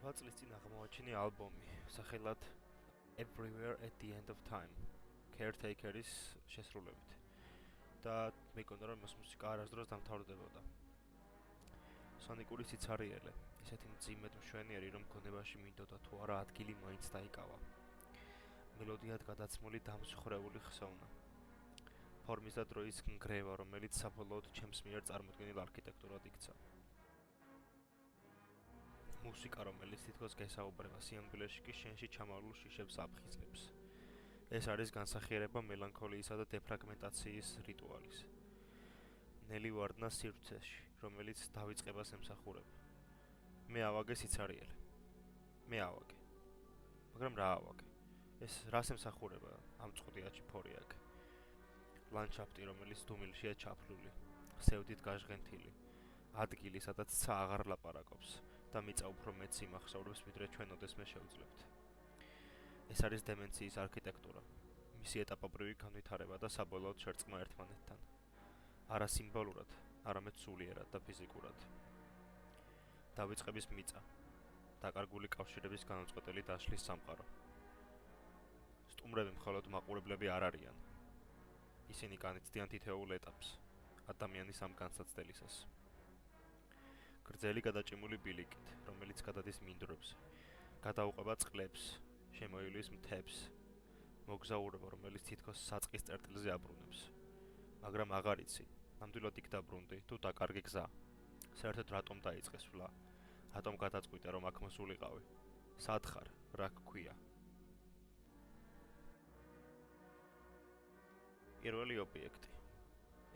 სხვა წლის წინ აღმოაჩინე ალბომი, სახელად Everywhere at the End of Time, Caretaker-ის შესრულებით. და მეკონა რომ ეს მუსიკა არასდროს დამთავრდებოდა. სონიკური სიცარიელე, ისეთი მძიმედ მშვენიერი, რომ გონებაში მინდოდა თუ არა ადგილი მაინც დაიკავა. მელოდიად გადაცმული დამსხრეული ხსოვნა. ფორმის და დროის ნგრევა, რომელიც საბოლოოდ ჩემს მიერ წარმოდგენილ არქიტექტურად იქცა. მუსიკა, რომელიც თითქოს გესაუბრება სიამბილეში კი შენში ჩამალულ შიშებს აფხიზნებს. ეს არის განსახიერება მელანქოლიისა და დეფრაგმენტაციის რიტუალის. ნელი ვარდნა სივრცეში, რომელიც დავიწყებას ემსახურება. მე ავაგე სიცარიელე. მე ავაგე. მაგრამ რა ავაგე? ეს რას ემსახურება ამ წყვდიაჩი ფორი აქ? ლანდშაფტი, რომელიც დუმილშია ჩაფლული, ხსევდით გაჟღენთილი, ადგილი, სადაც ცა აღარ ლაპარაკობს და მიწა უფრო მეტს იმახსოვრებს, ვიდრე ჩვენ ოდესმე შევძლებთ. ეს არის დემენციის არქიტექტურა, მისი ეტაპობრივი განვითარება და საბოლოოდ შერწყმა ერთმანეთთან. არა სიმბოლურად, არამედ სულიერად და ფიზიკურად. დავიწყების მიწა, დაკარგული კავშირების განუწყვეტელი დაშლის სამყარო. სტუმრები მხოლოდ მაყურებლები არ არიან. ისინი განიცდიან თითოეულ ეტაპს, ადამიანის ამ განსაცდელისას. გრძელი გადაჭიმული ბილიკით, რომელიც გადადის მინდვრებზე, გადაუყვება წყლებს, შემოივლის მთებს, მოგზაურობა, რომელიც თითქოს საწყის წერტილზე აბრუნებს. მაგრამ აღარ იცი, ნამდვილად იქ დაბრუნდი, თუ დაკარგი გზა. საერთოდ რატომ დაიწყეს ვლა? რატომ გადაწყვიტე, რომ აქ მოსულიყავი? სად ხარ? რა გქვია? პირველი ობიექტი.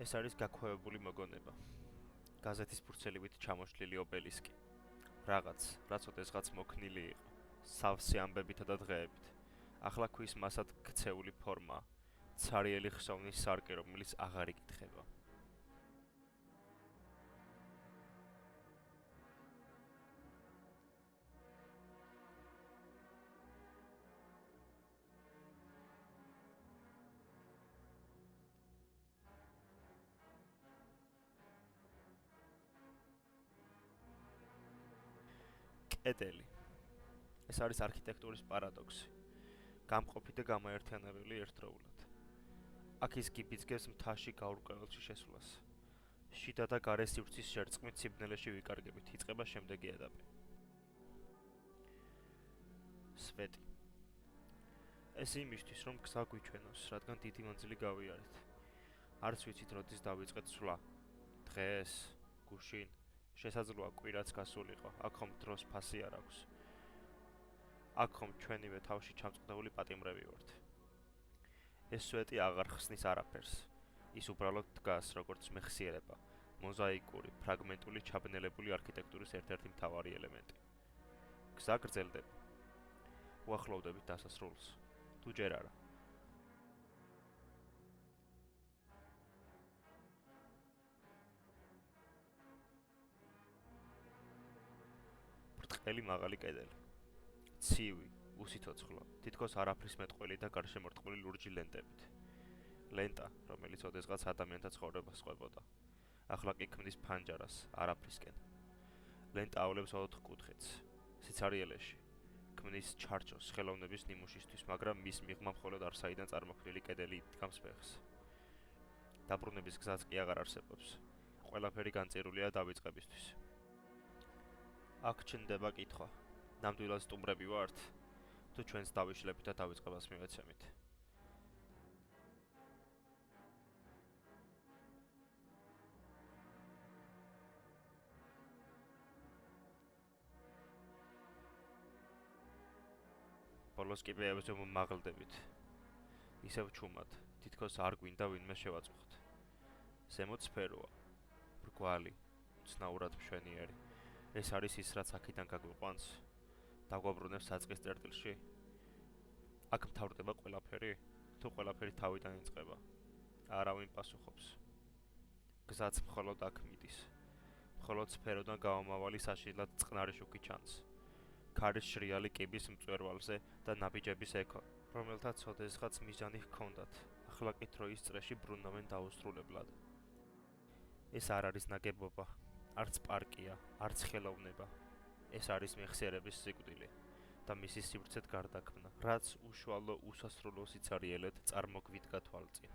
ეს არის გაქვევებული მოგონება. გაზეთის ფურცელივით ჩამოშლილი ობელისკი. რაღაც, რაც ოდესღაც მოქნილი იყო, სავსე ამბებითა და დღეებით. ახლა ქვის მასად ქცეული ფორმა, ცარიელი ხსოვნის სარკე, რომელიც აღარ იკითხება. კედელი. ეს არის არქიტექტურის პარადოქსი. გამყოფი და გამოერთიანებელი ერთდროულად. აქ ის გიბიძგებს მთაში გაურკვეველში შესვლას. შიდა და გარე სივრცის შერწყმით სიბნელეში ვიკარგებით, იწყება შემდეგი ეტაპი. სვეტი. ეს იმისთვის, რომ გზა გვიჩვენოს, რადგან დიდი მანძილი გავიარეთ. არც ვიცით, როდის დავიწყეთ ცვლა. დღეს, გუშინ, შესაძლოა კვირაც გასულიყო, აქ ხომ დროს ფასი არ აქვს. აქ ხომ ჩვენივე თავში ჩამწყდეული პატიმრები ვართ. ეს სვეტი აღარ ხსნის არაფერს. ის უბრალოდ დგას, როგორც მეხსიერება, მოზაიკური, ფრაგმენტული, ჩაბნელებული არქიტექტურის ერთ-ერთი მთავარი ელემენტი. გზა გრძელდება. უახლოვდებით დასასრულს. თუ ჯერ არა. ბრტყელი მაღალი კედელი. ცივი, უსიცოცხლო, თითქოს არაფრის მეტყველი და გარშემორტყმული ლურჯი ლენტებით. ლენტა, რომელიც ოდესღაც ადამიანთა ცხოვრებას ყვებოდა. ახლა კი ქმნის ფანჯარას, არაფრისკენ. ლენტა ავლებს ოთხკუთხედს, სიცარიელეში. ქმნის ჩარჩოს ხელოვნების ნიმუშისთვის, მაგრამ მის მიღმა მხოლოდ არსაიდან წარმოქმნილი კედელი იდგამს ფეხს. დაბრუნების გზაც კი აღარ არსებობს. ყველაფერი განწირულია დავიწყებისთვის. აქ ჩნდება კითხვა. ნამდვილად სტუმრები ვართ, თუ ჩვენს დავიშლებით და დავიწყებას მივეცემით. ბოლოს კი ვეებზე მომაღლდებით. ისევ ჩუმად, თითქოს არ გვინდა ვინმე შევაწუხოთ. ზემოთ სფეროა, მრგვალი, უცნაურად მშვენიერი. ეს არის ის, რაც აქედან გაგვიყვანს. დაგვაბრუნებს საწყის წერტილში. აქ მთავრდება ყველაფერი, თუ ყველაფერი თავიდან იწყება. არავინ პასუხობს. გზაც მხოლოდ აქ მიდის. მხოლოდ სფეროდან გამომავალი საშინლად წყნარი შუქი ჩანს. ქარის შრიალი კიბის მწვერვალზე და ნაბიჯების ექო, რომელთაც ოდესღაც მიზანი ჰქონდათ, ახლა კი დროის წრეში ბრუნავენ დაუსრულებლად. ეს არ არის ნაგებობა, არც პარკია, არც ხელოვნება. ეს არის მეხსიერების სიკვდილი და მისი სივრცეთ გარდაქმნა, რაც უშუალო უსასრულო სიცარიელედ წარმოგვიდგა თვალწინ.